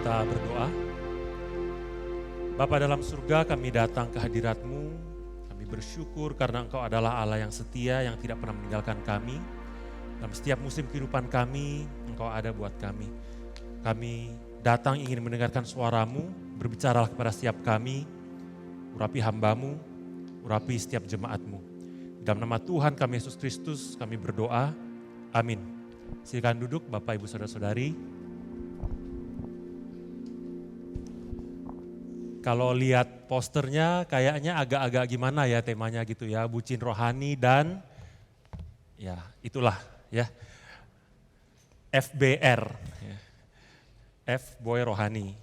Kita berdoa. Bapa dalam surga, kami datang ke hadirat-Mu. Kami bersyukur karena Engkau adalah Allah yang setia, yang tidak pernah meninggalkan kami. Dalam setiap musim kehidupan kami, Engkau ada buat kami. Kami datang ingin mendengarkan suara-Mu, berbicaralah kepada setiap kami, urapi hamba-Mu, urapi setiap jemaat-Mu. Dalam nama Tuhan kami Yesus Kristus, kami berdoa. Amin. Silakan duduk Bapak Ibu Saudara-saudari. Kalau lihat posternya kayaknya agak-agak gimana ya temanya gitu ya, bucin rohani dan ya itulah ya, FBR, ya. F Boy Rohani.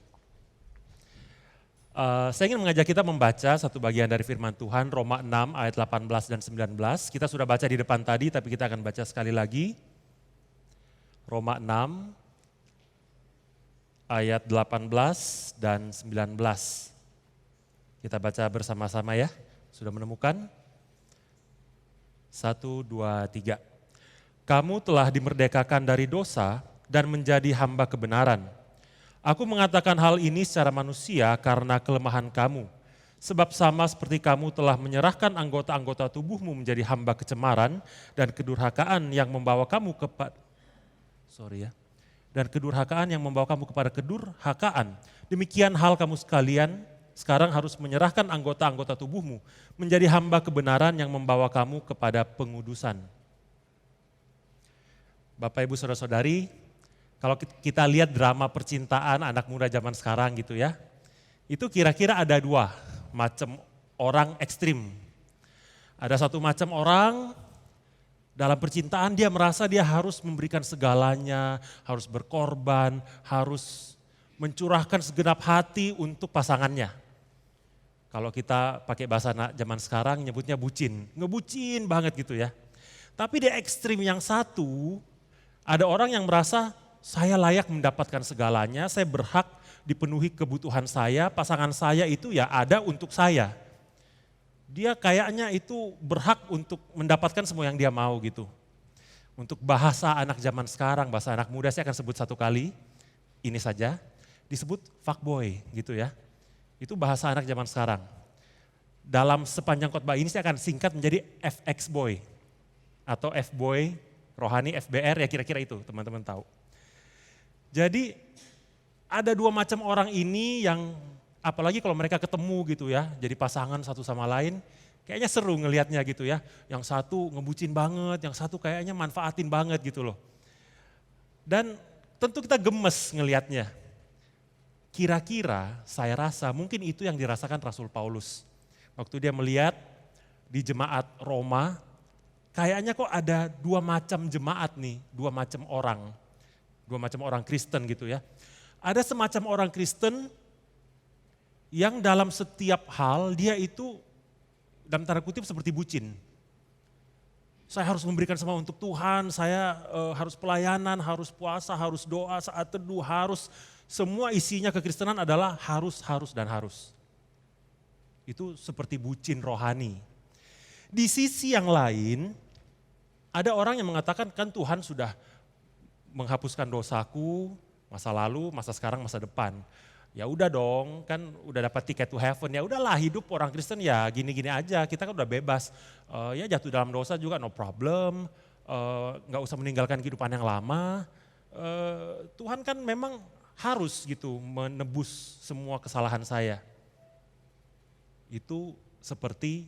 Saya ingin mengajak kita membaca satu bagian dari firman Tuhan, Roma 6 ayat 18 dan 19. Kita sudah baca di depan tadi tapi kita akan baca sekali lagi. Roma 6 ayat 18 dan 19. Kita baca bersama-sama ya. Sudah menemukan? 1, 2, 3. Kamu telah dimerdekakan dari dosa dan menjadi hamba kebenaran. Aku mengatakan hal ini secara manusia karena kelemahan kamu. Sebab sama seperti kamu telah menyerahkan anggota-anggota tubuhmu menjadi hamba kecemaran dan kedurhakaan yang membawa kamu kepada kedurhakaan. Demikian hal kamu sekalian sekarang harus menyerahkan anggota-anggota tubuhmu menjadi hamba kebenaran yang membawa kamu kepada pengudusan. Bapak Ibu Saudara-saudari, kalau kita lihat drama percintaan anak muda zaman sekarang gitu ya, itu kira-kira ada dua macam orang ekstrim. Ada satu macam orang dalam percintaan dia merasa dia harus memberikan segalanya, harus berkorban, harus mencurahkan segenap hati untuk pasangannya. Kalau kita pakai bahasa zaman sekarang nyebutnya bucin, ngebucin banget gitu ya. Tapi di ekstrim yang satu, ada orang yang merasa saya layak mendapatkan segalanya, saya berhak dipenuhi kebutuhan saya, pasangan saya itu ya ada untuk saya. Dia kayaknya itu berhak untuk mendapatkan semua yang dia mau gitu. Untuk bahasa anak zaman sekarang, bahasa anak muda saya akan sebut satu kali, ini saja, disebut fuckboy gitu ya. Itu bahasa anak zaman sekarang. Dalam sepanjang khotbah ini saya akan singkat menjadi FX boy atau F boy rohani, FBR ya kira-kira itu teman-teman tahu. Jadi ada dua macam orang ini yang apalagi kalau mereka ketemu gitu ya, jadi pasangan satu sama lain, kayaknya seru ngelihatnya gitu ya. Yang satu ngebucin banget, yang satu kayaknya manfaatin banget gitu loh. Dan tentu kita gemes ngelihatnya. Kira-kira saya rasa mungkin itu yang dirasakan Rasul Paulus. Waktu dia melihat di jemaat Roma, kayaknya kok ada dua macam jemaat nih, dua macam orang Kristen gitu ya. Ada semacam orang Kristen yang dalam setiap hal dia itu dalam tanda kutip seperti bucin. Saya harus memberikan semua untuk Tuhan, saya harus pelayanan, harus puasa, harus doa, saat teduh, harus. Semua isinya kekristenan adalah harus, dan harus. Itu seperti bucin rohani. Di sisi yang lain, ada orang yang mengatakan kan Tuhan sudah menghapuskan dosaku, masa lalu, masa sekarang, masa depan. Ya udah dong, kan udah dapat tiket to heaven, ya udahlah hidup orang Kristen ya gini-gini aja, kita kan udah bebas. Ya jatuh dalam dosa juga no problem, gak usah meninggalkan kehidupan yang lama. Tuhan kan memang harus gitu menebus semua kesalahan saya. Itu seperti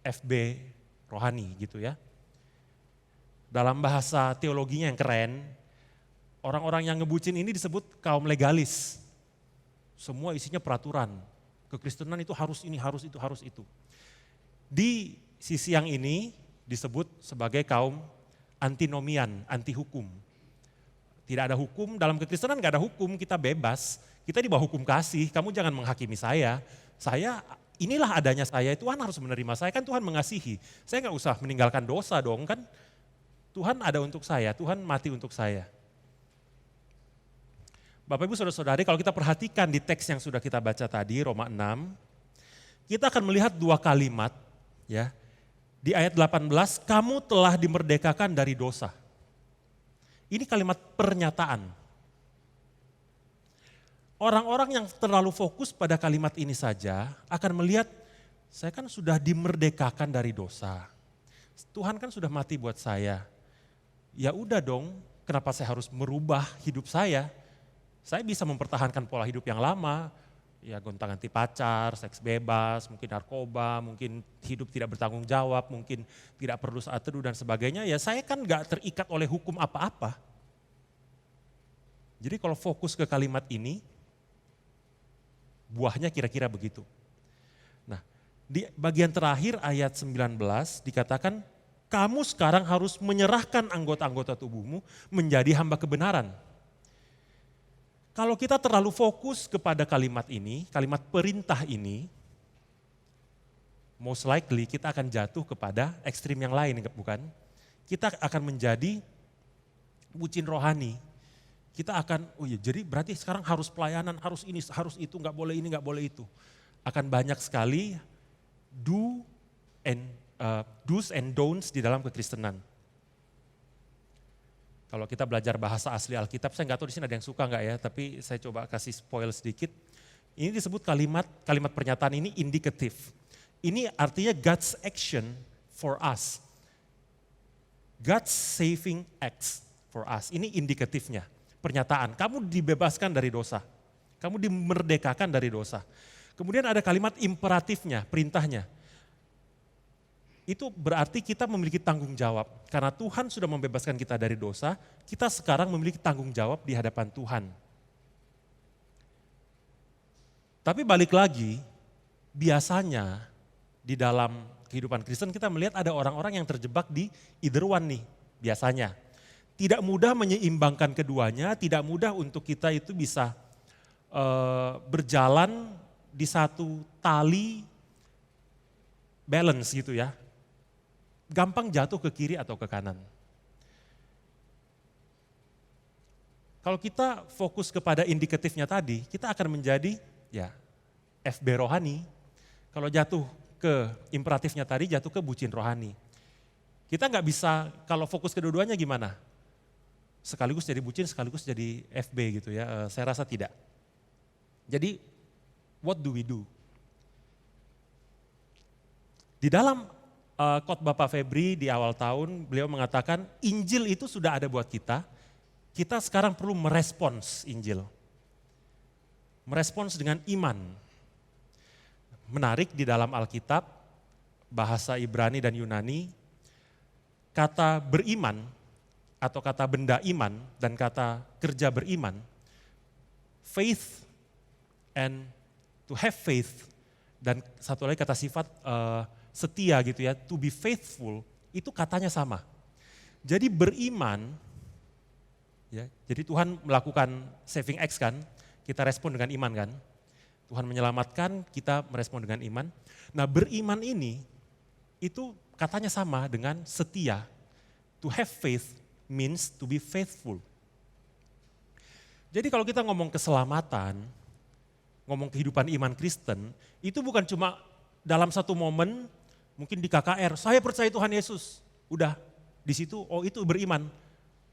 FB rohani gitu ya. Dalam bahasa teologinya yang keren, orang-orang yang ngebucin ini disebut kaum legalis. Semua isinya peraturan. Kekristenan itu harus ini, harus itu, harus itu. Di sisi yang ini disebut sebagai kaum antinomian, anti hukum. Tidak ada hukum, dalam kekristenan gak ada hukum, kita bebas. Kita di bawah hukum kasih, kamu jangan menghakimi saya. Inilah adanya saya, Tuhan harus menerima saya, kan Tuhan mengasihi. Saya gak usah meninggalkan dosa dong kan. Tuhan ada untuk saya, Tuhan mati untuk saya. Bapak Ibu Saudara-saudari, kalau kita perhatikan di teks yang sudah kita baca tadi, Roma 6, kita akan melihat dua kalimat ya. Di ayat 18, kamu telah dimerdekakan dari dosa. Ini kalimat pernyataan. Orang-orang yang terlalu fokus pada kalimat ini saja akan melihat, saya kan sudah dimerdekakan dari dosa. Tuhan kan sudah mati buat saya. Ya udah dong, kenapa saya harus merubah hidup saya? Saya bisa mempertahankan pola hidup yang lama, ya gonta-ganti pacar, seks bebas, mungkin narkoba, mungkin hidup tidak bertanggung jawab, mungkin tidak perlu saat teduh dan sebagainya. Ya saya kan gak terikat oleh hukum apa-apa. Jadi kalau fokus ke kalimat ini, buahnya kira-kira begitu. Nah, di bagian terakhir ayat 19 dikatakan, kamu sekarang harus menyerahkan anggota-anggota tubuhmu menjadi hamba kebenaran. Kalau kita terlalu fokus kepada kalimat ini, kalimat perintah ini, most likely kita akan jatuh kepada ekstrim yang lain, bukan? Kita akan menjadi bucin rohani. Kita akan, oh iya jadi berarti sekarang harus pelayanan, harus ini, harus itu, nggak boleh ini, nggak boleh itu. Akan banyak sekali do's and don'ts di dalam kekristenan. Kalau kita belajar bahasa asli Alkitab, saya nggak tahu di sini ada yang suka nggak ya, tapi saya coba kasih spoil sedikit. Ini disebut kalimat pernyataan ini indikatif. Ini artinya God's action for us. God's saving acts for us. Ini indikatifnya. Pernyataan, kamu dibebaskan dari dosa. Kamu dimerdekakan dari dosa. Kemudian ada kalimat imperatifnya, perintahnya. Itu berarti kita memiliki tanggung jawab. Karena Tuhan sudah membebaskan kita dari dosa, kita sekarang memiliki tanggung jawab di hadapan Tuhan. Tapi balik lagi, biasanya di dalam kehidupan Kristen kita melihat ada orang-orang yang terjebak di either one nih, biasanya. Tidak mudah menyeimbangkan keduanya, tidak mudah untuk kita itu bisa berjalan di satu tali balance gitu ya. Gampang jatuh ke kiri atau ke kanan. Kalau kita fokus kepada indikatifnya tadi, kita akan menjadi ya FB rohani. Kalau jatuh ke imperatifnya tadi, jatuh ke bucin rohani. Kita nggak bisa, kalau fokus kedua-duanya gimana? Sekaligus jadi bucin, sekaligus jadi FB gitu ya, saya rasa tidak. Jadi, what do we do? Di dalam khotbah Pak Febri di awal tahun, beliau mengatakan Injil itu sudah ada buat kita sekarang perlu merespons Injil. Merespons dengan iman. Menarik di dalam Alkitab, bahasa Ibrani dan Yunani, kata beriman, atau kata benda iman dan kata kerja beriman, faith and to have faith, dan satu lagi kata sifat setia gitu ya, to be faithful, itu katanya sama. Jadi beriman, ya, jadi Tuhan melakukan saving acts kan, kita respon dengan iman kan. Tuhan menyelamatkan, kita merespon dengan iman. Nah beriman ini, itu katanya sama dengan setia. To have faith means to be faithful. Jadi kalau kita ngomong keselamatan, ngomong kehidupan iman Kristen, itu bukan cuma dalam satu momen, mungkin di KKR, saya percaya Tuhan Yesus, udah di situ, oh itu beriman.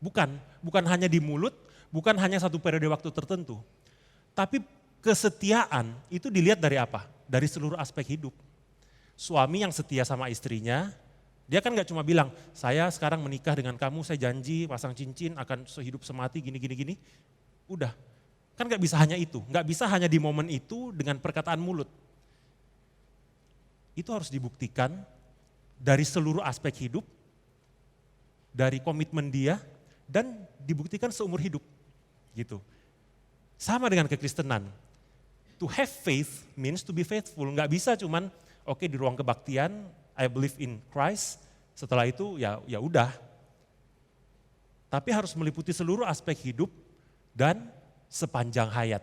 Bukan hanya di mulut, bukan hanya satu periode waktu tertentu. Tapi kesetiaan itu dilihat dari apa? Dari seluruh aspek hidup. Suami yang setia sama istrinya, dia kan gak cuma bilang, saya sekarang menikah dengan kamu, saya janji pasang cincin akan sehidup semati gini. Udah, kan gak bisa hanya itu. Gak bisa hanya di momen itu dengan perkataan mulut. Itu harus dibuktikan dari seluruh aspek hidup, dari komitmen dia, dan dibuktikan seumur hidup. Gitu. Sama dengan kekristenan. To have faith means to be faithful. Gak bisa cuman, oke, di ruang kebaktian, I believe in Christ, setelah itu ya udah. Tapi harus meliputi seluruh aspek hidup dan sepanjang hayat.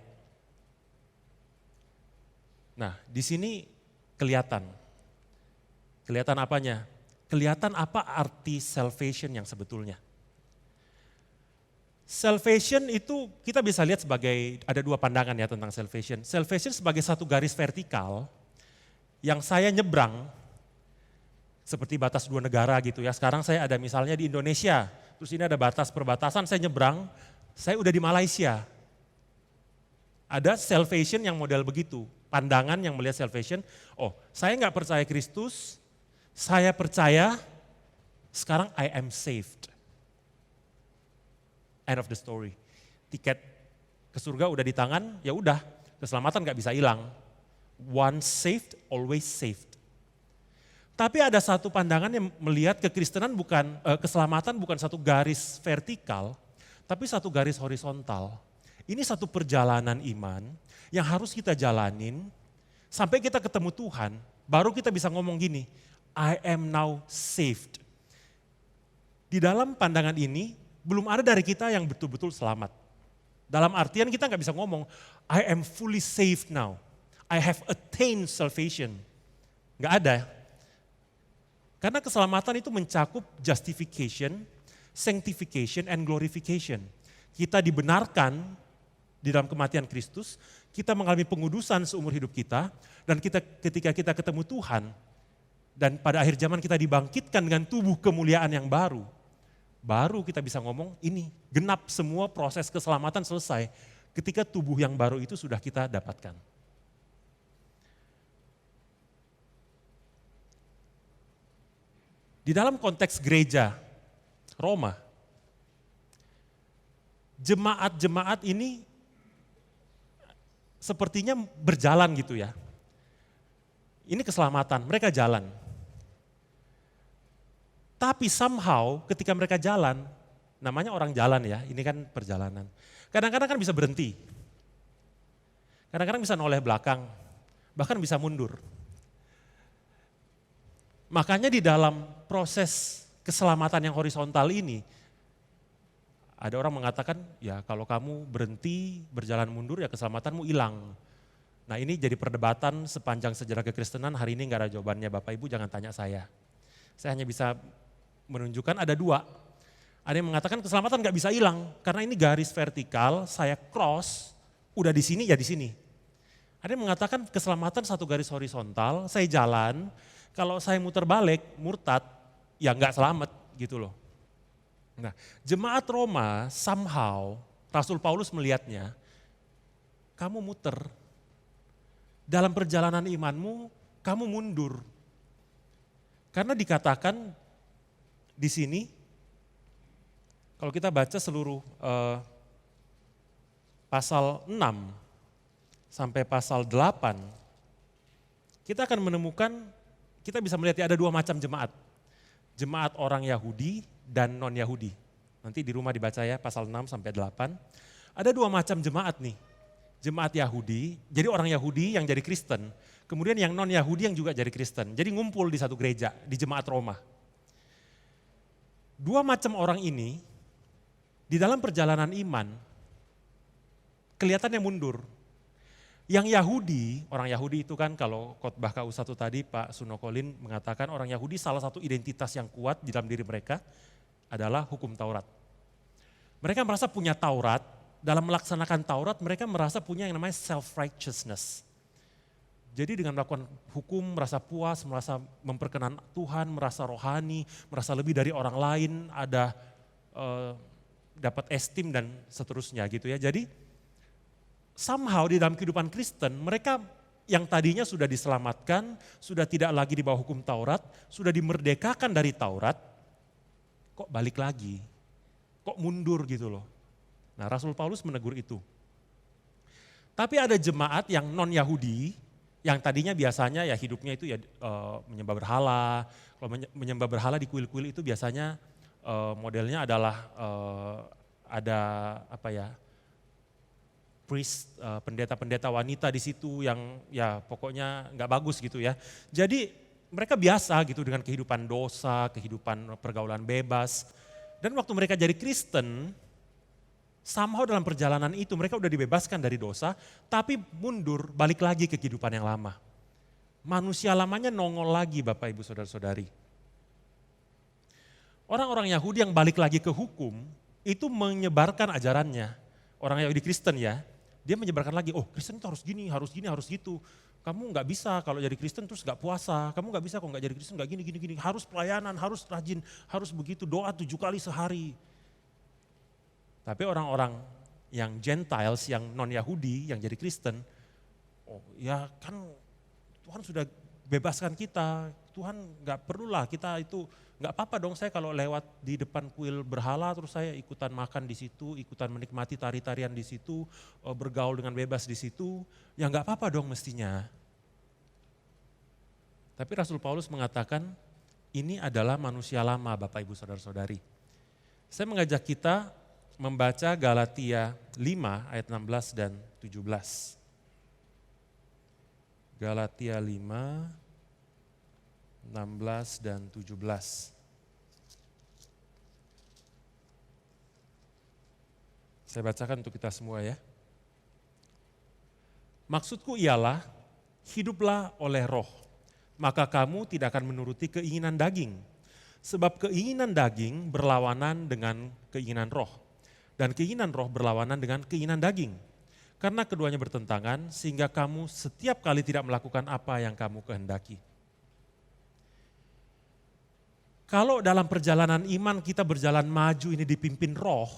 Nah, di sini kelihatan. Kelihatan apanya? Kelihatan apa arti salvation yang sebetulnya. Salvation itu kita bisa lihat sebagai, ada dua pandangan ya tentang salvation. Salvation sebagai satu garis vertikal yang saya nyebrang, seperti batas dua negara gitu ya. Sekarang saya ada misalnya di Indonesia, terus ini ada batas perbatasan, saya nyebrang, saya udah di Malaysia. Ada salvation yang model begitu, pandangan yang melihat salvation, oh saya nggak percaya Kristus, saya percaya sekarang I am saved. End of the story. Tiket ke surga udah di tangan, ya udah, keselamatan nggak bisa hilang. Once saved, always saved. Tapi ada satu pandangan yang melihat kekristenan bukan, keselamatan bukan satu garis vertikal, tapi satu garis horizontal. Ini satu perjalanan iman yang harus kita jalanin sampai kita ketemu Tuhan, baru kita bisa ngomong gini, I am now saved. Di dalam pandangan ini, belum ada dari kita yang betul-betul selamat. Dalam artian kita nggak bisa ngomong, I am fully saved now. I have attained salvation. Nggak ada. Karena keselamatan itu mencakup justification, sanctification, and glorification. Kita dibenarkan di dalam kematian Kristus, kita mengalami pengudusan seumur hidup kita, dan ketika kita ketemu Tuhan, dan pada akhir zaman kita dibangkitkan dengan tubuh kemuliaan yang baru, baru kita bisa ngomong ini, genap semua proses keselamatan selesai ketika tubuh yang baru itu sudah kita dapatkan. Di dalam konteks gereja Roma, jemaat-jemaat ini sepertinya berjalan gitu ya. Ini keselamatan, mereka jalan. Tapi somehow ketika mereka jalan, namanya orang jalan ya, ini kan perjalanan. Kadang-kadang kan bisa berhenti. Kadang-kadang bisa noleh belakang, bahkan bisa mundur. Makanya di dalam proses keselamatan yang horizontal ini, ada orang mengatakan, ya kalau kamu berhenti berjalan mundur ya keselamatanmu hilang. Nah ini jadi perdebatan sepanjang sejarah kekristenan, hari ini nggak ada jawabannya, Bapak Ibu jangan tanya saya. Saya hanya bisa menunjukkan ada dua. Ada yang mengatakan keselamatan nggak bisa hilang, karena ini garis vertikal, saya cross, udah di sini ya di sini. Ada yang mengatakan keselamatan satu garis horizontal, saya jalan, kalau saya muter balik, murtad, ya nggak selamat gitu loh. Nah, jemaat Roma somehow Rasul Paulus melihatnya, kamu muter. Dalam perjalanan imanmu, kamu mundur. Karena dikatakan di sini, kalau kita baca seluruh pasal 6 sampai pasal 8, kita akan menemukan, kita bisa melihat ada dua macam jemaat. Jemaat orang Yahudi dan non-Yahudi. Nanti di rumah dibaca ya pasal 6 sampai 8. Ada dua macam jemaat nih. Jemaat Yahudi, jadi orang Yahudi yang jadi Kristen. Kemudian yang non-Yahudi yang juga jadi Kristen. Jadi ngumpul di satu gereja, di jemaat Roma. Dua macam orang ini, di dalam perjalanan iman, kelihatannya mundur. Yang Yahudi, orang Yahudi itu kan kalau khotbah KU1 tadi Pak Sunokolin mengatakan orang Yahudi salah satu identitas yang kuat di dalam diri mereka adalah hukum Taurat. Mereka merasa punya Taurat, dalam melaksanakan Taurat mereka merasa punya yang namanya self-righteousness. Jadi dengan melakukan hukum merasa puas, merasa memperkenan Tuhan, merasa rohani, merasa lebih dari orang lain, ada dapat esteem dan seterusnya gitu ya. Jadi somehow di dalam kehidupan Kristen, mereka yang tadinya sudah diselamatkan, sudah tidak lagi di bawah hukum Taurat, sudah dimerdekakan dari Taurat, kok balik lagi, kok mundur gitu loh. Nah Rasul Paulus menegur itu. Tapi ada jemaat yang non-Yahudi, yang tadinya biasanya ya hidupnya itu ya menyembah berhala, kalau menyembah berhala di kuil-kuil itu biasanya modelnya adalah ada apa ya, priest, pendeta-pendeta wanita di situ yang ya pokoknya nggak bagus gitu ya. Jadi mereka biasa gitu dengan kehidupan dosa, kehidupan pergaulan bebas. Dan waktu mereka jadi Kristen, somehow dalam perjalanan itu mereka udah dibebaskan dari dosa, tapi mundur balik lagi ke kehidupan yang lama. Manusia lamanya nongol lagi Bapak Ibu Saudara-saudari. Orang-orang Yahudi yang balik lagi ke hukum, itu menyebarkan ajarannya. Orang Yahudi Kristen ya, dia menyebarkan lagi, oh Kristen itu harus gini, harus gini, harus gitu. Kamu nggak bisa kalau jadi Kristen terus nggak puasa, kamu nggak bisa kalau nggak jadi Kristen nggak gini, harus pelayanan, harus rajin, harus begitu, doa 7 kali sehari. Tapi orang-orang yang Gentiles, yang non-Yahudi, yang jadi Kristen, oh ya kan Tuhan sudah bebaskan kita, Tuhan nggak perlulah kita itu, nggak apa-apa dong saya kalau lewat di depan kuil berhala terus saya ikutan makan di situ, ikutan menikmati tari-tarian di situ, bergaul dengan bebas di situ, ya nggak apa-apa dong mestinya. Tapi Rasul Paulus mengatakan ini adalah manusia lama Bapak Ibu Saudara-saudari. Saya mengajak kita membaca Galatia 5 ayat 16 dan 17. Galatia 5, 16 dan 17. Saya bacakan untuk kita semua ya. Maksudku ialah, hiduplah oleh roh, maka kamu tidak akan menuruti keinginan daging. Sebab keinginan daging berlawanan dengan keinginan roh, dan keinginan roh berlawanan dengan keinginan daging. Karena keduanya bertentangan, sehingga kamu setiap kali tidak melakukan apa yang kamu kehendaki. Kalau dalam perjalanan iman kita berjalan maju ini dipimpin roh,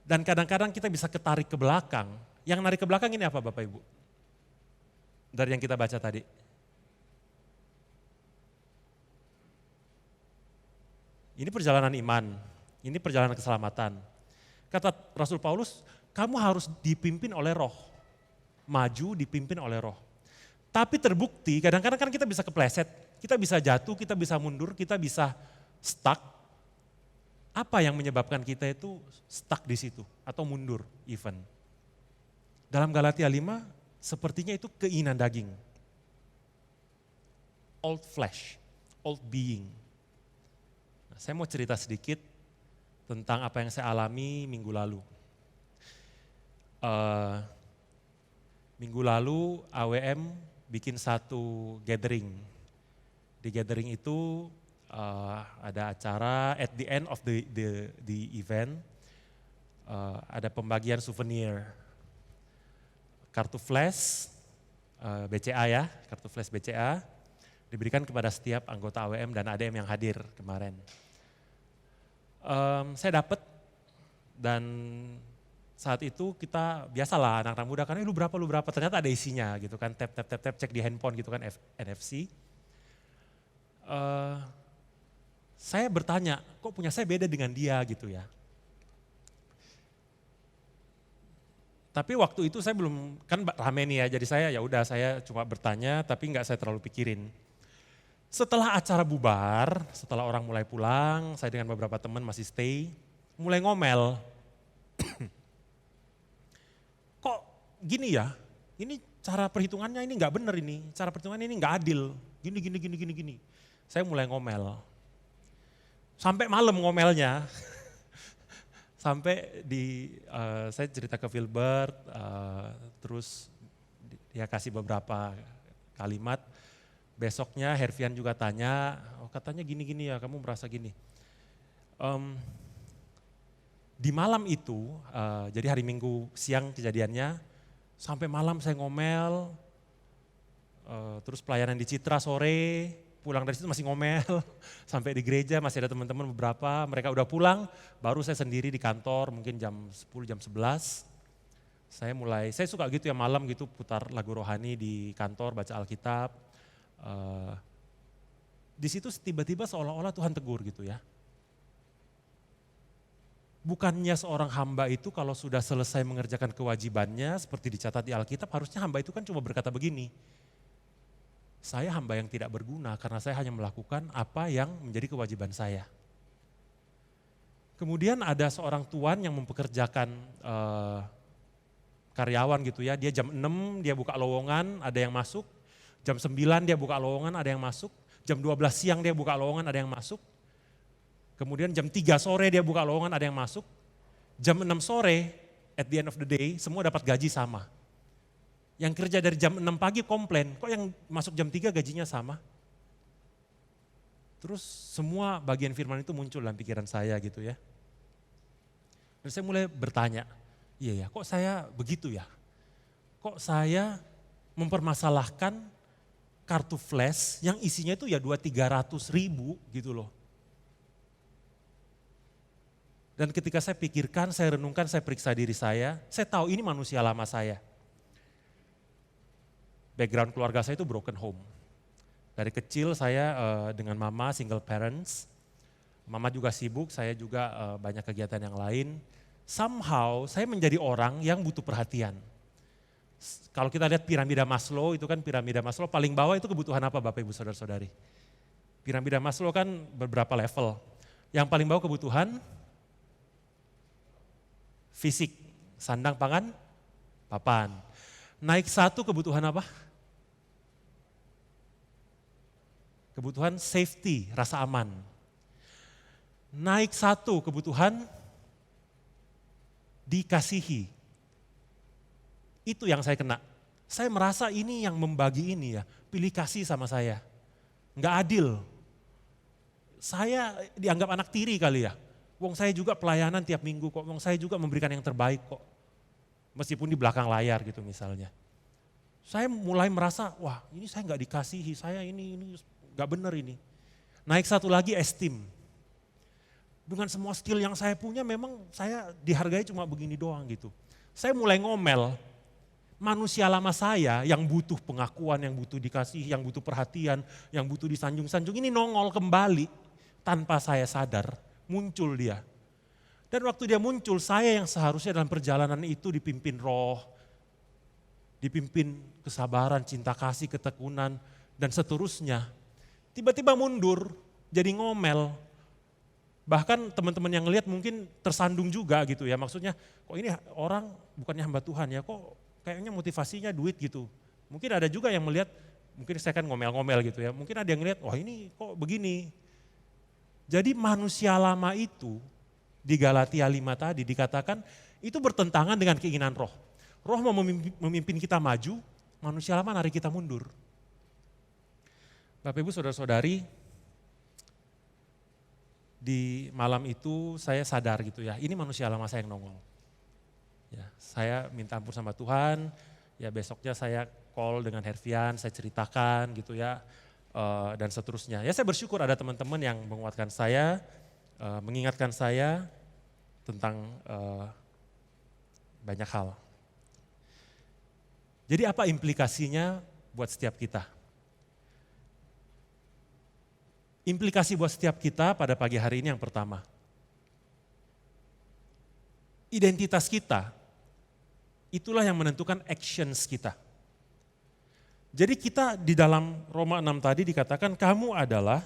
dan kadang-kadang kita bisa ketarik ke belakang. Yang narik ke belakang ini apa Bapak Ibu? Dari yang kita baca tadi. Ini perjalanan iman, ini perjalanan keselamatan. Kata Rasul Paulus, kamu harus dipimpin oleh roh. Maju dipimpin oleh roh. Tapi terbukti kadang-kadang kan kita bisa kepleset, kita bisa jatuh, kita bisa mundur, kita bisa stuck. Apa yang menyebabkan kita itu stuck di situ atau mundur even? Dalam Galatia 5 sepertinya itu keinginan daging. Old flesh, old being. Nah, saya mau cerita sedikit tentang apa yang saya alami minggu lalu. Minggu lalu AWM bikin satu gathering. Di gathering itu ada acara at the end of the event, ada pembagian souvenir. Kartu flash BCA ya, kartu flash BCA diberikan kepada setiap anggota AWM dan ADM yang hadir kemarin. Saya dapat dan saat itu kita biasalah anak-anak muda kan, lu berapa, ternyata ada isinya gitu kan, tap cek di handphone gitu kan, NFC. Saya bertanya, kok punya saya beda dengan dia gitu ya. Tapi waktu itu saya belum, kan rame nih ya, jadi saya cuma bertanya tapi nggak saya terlalu pikirin. Setelah acara bubar, setelah orang mulai pulang, saya dengan beberapa teman masih stay, mulai ngomel. Kok gini ya, ini cara perhitungannya ini nggak bener ini, cara perhitungannya ini nggak adil, gini. Saya mulai ngomel. Sampai malam ngomelnya. Sampai saya cerita ke Filbert, terus dia kasih beberapa kalimat. Besoknya Hervian juga tanya, katanya gini ya, kamu merasa gini. Di malam itu, jadi hari Minggu siang kejadiannya, sampai malam saya ngomel, terus pelayanan di Citra sore, pulang dari situ masih ngomel, sampai di gereja masih ada teman-teman beberapa, mereka udah pulang, baru saya sendiri di kantor mungkin jam 10, jam 11. Saya suka gitu ya malam gitu putar lagu rohani di kantor, baca Alkitab. Di situ tiba-tiba seolah-olah Tuhan tegur gitu ya. Bukannya seorang hamba itu kalau sudah selesai mengerjakan kewajibannya seperti dicatat di Alkitab, harusnya hamba itu kan cuma berkata begini, saya hamba yang tidak berguna karena saya hanya melakukan apa yang menjadi kewajiban saya. Kemudian ada seorang tuan yang mempekerjakan karyawan gitu ya, dia jam 6 dia buka lowongan, ada yang masuk, jam 9 dia buka lowongan, ada yang masuk, jam 12 siang dia buka lowongan, ada yang masuk, kemudian jam 3 sore dia buka lowongan, ada yang masuk, jam 6 sore at the end of the day semua dapat gaji sama. Yang kerja dari jam 6 pagi komplain, kok yang masuk jam 3 gajinya sama? Terus semua bagian firman itu muncul dalam pikiran saya gitu ya. Dan saya mulai bertanya, iya ya kok saya begitu ya? Kok saya mempermasalahkan kartu flash yang isinya itu ya 200-300 ribu gitu loh. Dan ketika saya pikirkan, saya renungkan, saya periksa diri saya tahu ini manusia lama saya. Background keluarga saya itu broken home. Dari kecil saya dengan mama single parents, mama juga sibuk, saya juga banyak kegiatan yang lain. Somehow saya menjadi orang yang butuh perhatian. Kalau kita lihat piramida Maslow, itu kan piramida Maslow paling bawah itu kebutuhan apa Bapak Ibu Saudara-saudari? Piramida Maslow kan beberapa level. Yang paling bawah kebutuhan fisik, sandang, pangan, papan. Naik satu kebutuhan apa? Kebutuhan safety, rasa aman. Naik satu kebutuhan dikasihi. Itu yang saya kena. Saya merasa ini yang membagi ini ya, pilih kasih sama saya. Enggak adil. Saya dianggap anak tiri kali ya. Wong saya juga pelayanan tiap minggu kok, wong saya juga memberikan yang terbaik kok. Meskipun di belakang layar gitu misalnya. Saya mulai merasa, wah ini saya nggak dikasihi, saya ini nggak benar ini. Naik satu lagi esteem. Dengan semua skill yang saya punya memang saya dihargai cuma begini doang gitu. Saya mulai ngomel, manusia lama saya yang butuh pengakuan, yang butuh dikasih, yang butuh perhatian, yang butuh disanjung-sanjung, ini nongol kembali tanpa saya sadar, muncul dia. Dan waktu dia muncul, saya yang seharusnya dalam perjalanan itu dipimpin roh, dipimpin kesabaran, cinta kasih, ketekunan, dan seterusnya. Tiba-tiba mundur, jadi ngomel. Bahkan teman-teman yang ngelihat mungkin tersandung juga gitu ya, maksudnya kok ini orang bukannya hamba Tuhan ya, kok kayaknya motivasinya duit gitu. Mungkin ada juga yang melihat, mungkin saya kan ngomel-ngomel gitu ya, mungkin ada yang ngelihat, wah ini kok begini. Jadi manusia lama itu di Galatia 5 tadi dikatakan itu bertentangan dengan keinginan roh. Roh mau memimpin kita maju, manusia lama narik kita mundur. Bapak Ibu Saudara-saudari, di malam itu saya sadar gitu ya, ini manusia lama saya yang nongol. Ya, saya minta ampun sama Tuhan, ya besoknya saya call dengan Hervian, saya ceritakan gitu ya, dan seterusnya. Ya saya bersyukur ada teman-teman yang menguatkan saya, mengingatkan saya tentang banyak hal. Jadi apa implikasinya buat setiap kita? Implikasi buat setiap kita pada pagi hari ini yang pertama. Identitas kita, itulah yang menentukan actions kita. Jadi kita di dalam Roma 6 tadi dikatakan kamu adalah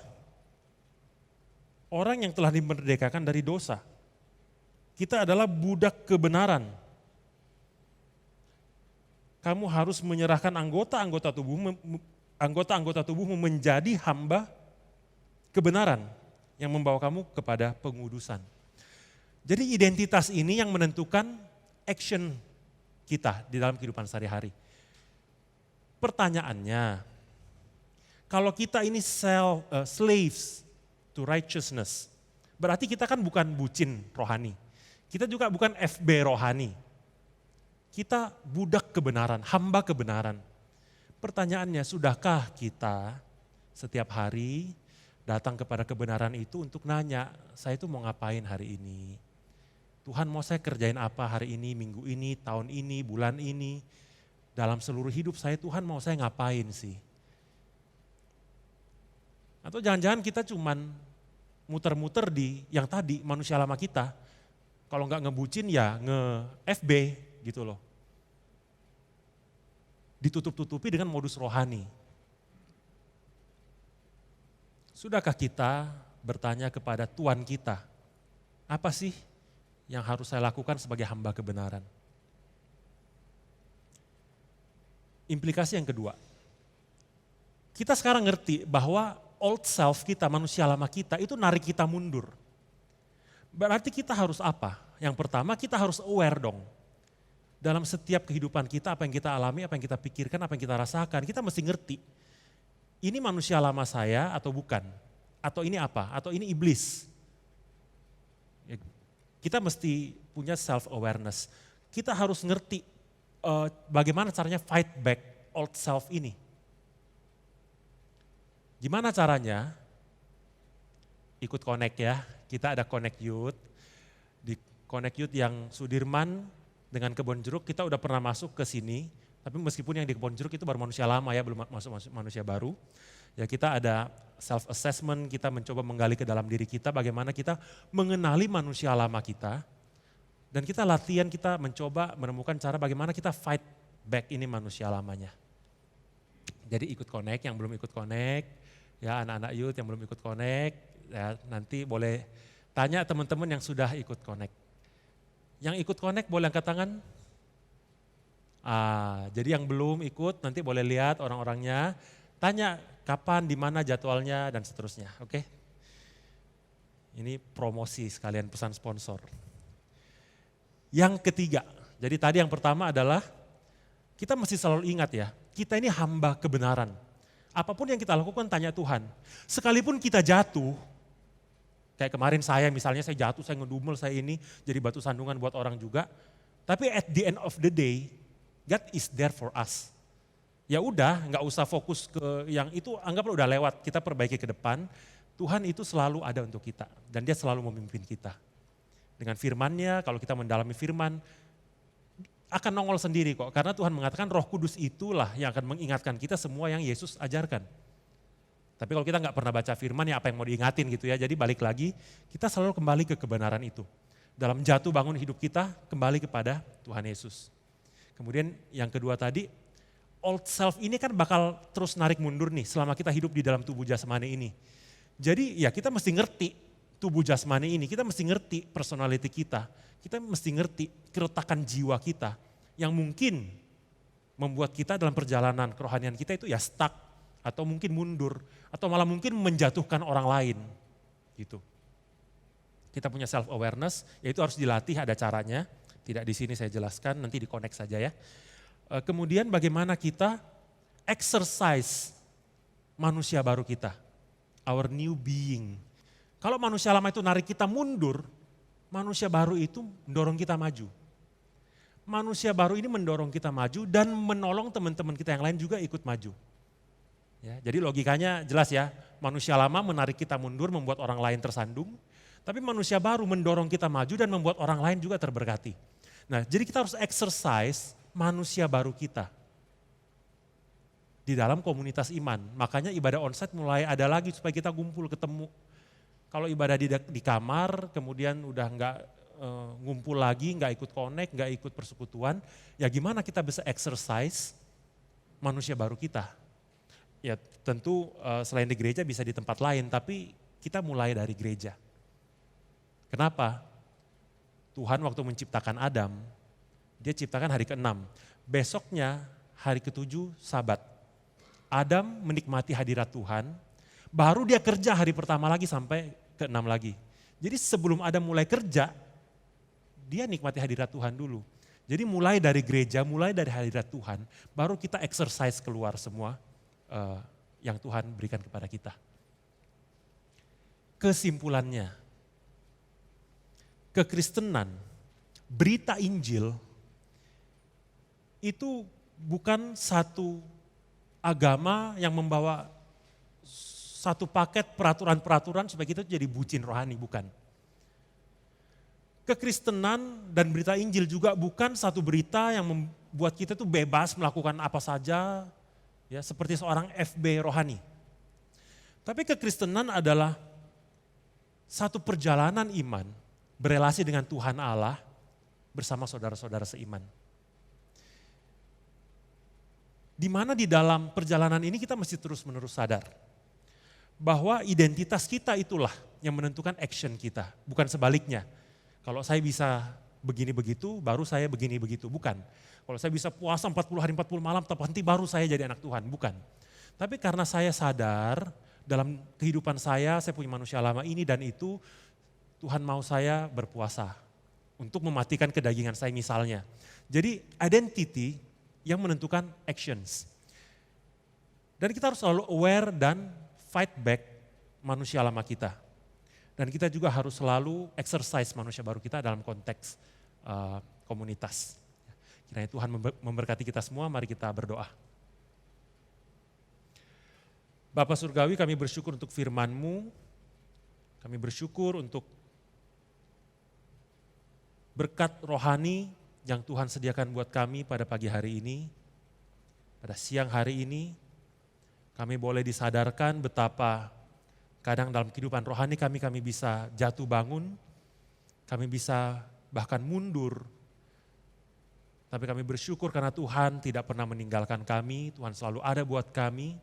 orang yang telah dimerdekakan dari dosa. Kita adalah budak kebenaran. Kamu harus menyerahkan anggota-anggota tubuhmu menjadi hamba kebenaran yang membawa kamu kepada pengudusan. Jadi identitas ini yang menentukan action kita di dalam kehidupan sehari-hari. Pertanyaannya, kalau kita ini slaves to righteousness, berarti kita kan bukan bucin rohani. Kita juga bukan FB rohani. Kita budak kebenaran, hamba kebenaran. Pertanyaannya, sudahkah kita setiap hari datang kepada kebenaran itu untuk nanya, saya itu mau ngapain hari ini? Tuhan mau saya kerjain apa hari ini, minggu ini, tahun ini, bulan ini. Dalam seluruh hidup saya, Tuhan mau saya ngapain sih? Atau jangan-jangan kita cuman muter-muter di yang tadi, manusia lama kita. Kalau nggak ngebucin ya nge-FB gitu loh. Ditutup-tutupi dengan modus rohani. Sudahkah kita bertanya kepada Tuhan kita, apa sih yang harus saya lakukan sebagai hamba kebenaran? Implikasi yang kedua, kita sekarang ngerti bahwa old self kita, manusia lama kita itu narik kita mundur. Berarti kita harus apa? Yang pertama kita harus aware dong. Dalam setiap kehidupan kita, apa yang kita alami, apa yang kita pikirkan, apa yang kita rasakan, kita mesti ngerti. Ini manusia lama saya atau bukan? Atau ini apa? Atau ini iblis? Kita mesti punya self-awareness. Kita harus ngerti bagaimana caranya fight back old self ini. Gimana caranya? Ikut connect ya, kita ada connect youth. Di Connect Youth yang Sudirman dengan Kebon Jeruk kita udah pernah masuk ke sini, tapi meskipun yang di Kebon Jeruk itu baru manusia lama ya, belum masuk manusia baru. Ya kita ada self assessment, kita mencoba menggali ke dalam diri kita bagaimana kita mengenali manusia lama kita. Dan kita latihan, kita mencoba menemukan cara bagaimana kita fight back ini manusia lamanya. Jadi ikut Connect, yang belum ikut Connect, ya anak-anak youth yang belum ikut Connect, ya nanti boleh tanya teman-teman yang sudah ikut Connect. Yang ikut Connect boleh angkat tangan? Jadi yang belum ikut nanti boleh lihat orang-orangnya, tanya kapan, di mana jadwalnya dan seterusnya, oke? Ini promosi sekalian pesan sponsor. Yang ketiga, jadi tadi yang pertama adalah kita mesti selalu ingat ya, kita ini hamba kebenaran. Apapun yang kita lakukan tanya Tuhan. Sekalipun kita jatuh, kayak kemarin saya misalnya saya jatuh, saya ngedumel, saya ini jadi batu sandungan buat orang juga. Tapi at the end of the day, God is there for us. Ya udah, nggak usah fokus ke yang itu, anggaplah udah lewat, kita perbaiki ke depan. Tuhan itu selalu ada untuk kita dan dia selalu memimpin kita. Dengan firman-Nya, kalau kita mendalami firman, akan nongol sendiri kok. Karena Tuhan mengatakan Roh Kudus itulah yang akan mengingatkan kita semua yang Yesus ajarkan. Tapi kalau kita nggak pernah baca firman, ya apa yang mau diingatin gitu ya. Jadi balik lagi, kita selalu kembali ke kebenaran itu. Dalam jatuh bangun hidup kita, kembali kepada Tuhan Yesus. Kemudian yang kedua tadi, old self ini kan bakal terus narik mundur nih selama kita hidup di dalam tubuh jasmani ini. Jadi ya kita mesti ngerti tubuh jasmani ini, kita mesti ngerti personality kita mesti ngerti keretakan jiwa kita yang mungkin membuat kita dalam perjalanan kerohanian kita itu ya stuck atau mungkin mundur atau malah mungkin menjatuhkan orang lain gitu. Kita punya self awareness, yaitu harus dilatih, ada caranya. Tidak di sini saya jelaskan, nanti di connect saja ya. Kemudian bagaimana kita exercise manusia baru kita, our new being. Kalau manusia lama itu narik kita mundur, manusia baru itu mendorong kita maju. Manusia baru ini mendorong kita maju dan menolong teman-teman kita yang lain juga ikut maju. Ya, jadi logikanya jelas ya, manusia lama menarik kita mundur membuat orang lain tersandung, tapi manusia baru mendorong kita maju dan membuat orang lain juga terberkati. Nah, jadi kita harus exercise manusia baru kita di dalam komunitas iman. Makanya ibadah onsite mulai ada lagi supaya kita kumpul ketemu. Kalau ibadah di kamar kemudian udah nggak ngumpul lagi, nggak ikut connect, nggak ikut persekutuan, ya gimana kita bisa exercise manusia baru kita? Ya tentu selain di gereja bisa di tempat lain, tapi kita mulai dari gereja. Kenapa? Tuhan waktu menciptakan Adam, dia ciptakan hari ke-6. Besoknya hari ke-7 Sabat. Adam menikmati hadirat Tuhan, baru dia kerja hari pertama lagi sampai ke-6 lagi. Jadi sebelum Adam mulai kerja, dia nikmati hadirat Tuhan dulu. Jadi mulai dari gereja, mulai dari hadirat Tuhan, baru kita exercise keluar semua yang Tuhan berikan kepada kita. Kesimpulannya, kekristenan, berita Injil itu bukan satu agama yang membawa satu paket peraturan-peraturan supaya kita jadi bucin rohani, bukan. Kekristenan dan berita Injil juga bukan satu berita yang membuat kita tuh bebas melakukan apa saja, ya seperti seorang FB rohani. Tapi kekristenan adalah satu perjalanan iman, berelasi dengan Tuhan Allah bersama saudara-saudara seiman. Di mana di dalam perjalanan ini kita mesti terus-menerus sadar bahwa identitas kita itulah yang menentukan action kita, bukan sebaliknya. Kalau saya bisa begini begitu, baru saya begini begitu, bukan. Kalau saya bisa puasa 40 hari 40 malam, nanti baru saya jadi anak Tuhan, bukan. Tapi karena saya sadar dalam kehidupan saya punya manusia lama ini dan itu, Tuhan mau saya berpuasa untuk mematikan kedagingan saya misalnya. Jadi identity yang menentukan actions. Dan kita harus selalu aware dan fight back manusia lama kita. Dan kita juga harus selalu exercise manusia baru kita dalam konteks komunitas. Kiranya Tuhan memberkati kita semua, mari kita berdoa. Bapa Surgawi, kami bersyukur untuk firman-Mu, kami bersyukur untuk berkat rohani yang Tuhan sediakan buat kami pada pagi hari ini, pada siang hari ini, kami boleh disadarkan betapa kadang dalam kehidupan rohani kami bisa jatuh bangun, kami bisa bahkan mundur. Tapi kami bersyukur karena Tuhan tidak pernah meninggalkan kami, Tuhan selalu ada buat kami.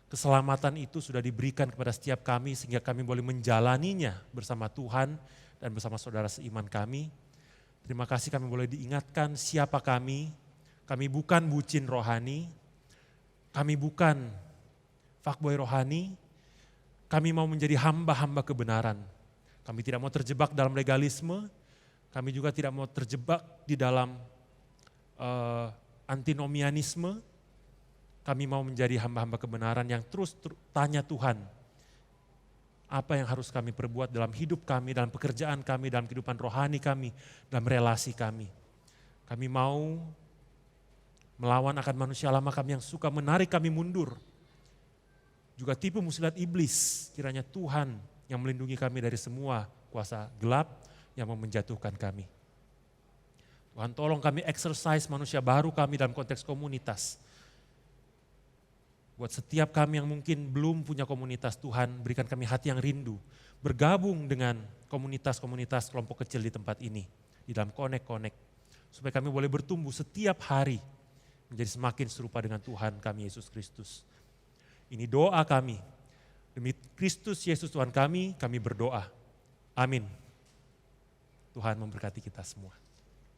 Keselamatan itu sudah diberikan kepada setiap kami sehingga kami boleh menjalaninya bersama Tuhan dan bersama saudara seiman kami. Terima kasih kami boleh diingatkan siapa kami bukan bucin rohani, kami bukan fuckboy rohani, kami mau menjadi hamba-hamba kebenaran. Kami tidak mau terjebak dalam legalisme, kami juga tidak mau terjebak di dalam antinomianisme. Kami mau menjadi hamba-hamba kebenaran yang terus tanya Tuhan, apa yang harus kami perbuat dalam hidup kami, dalam pekerjaan kami, dalam kehidupan rohani kami, dalam relasi kami. Kami mau melawan akan manusia lama kami yang suka menarik kami mundur. Juga tipu muslihat iblis, kiranya Tuhan yang melindungi kami dari semua kuasa gelap yang mau menjatuhkan kami. Tuhan tolong kami exercise manusia baru kami dalam konteks komunitas. Buat setiap kami yang mungkin belum punya komunitas, Tuhan berikan kami hati yang rindu. Bergabung dengan komunitas-komunitas kelompok kecil di tempat ini. Di dalam connect. Supaya kami boleh bertumbuh setiap hari. Menjadi semakin serupa dengan Tuhan kami Yesus Kristus. Ini doa kami. Demi Kristus Yesus Tuhan kami berdoa. Amin. Tuhan memberkati kita semua.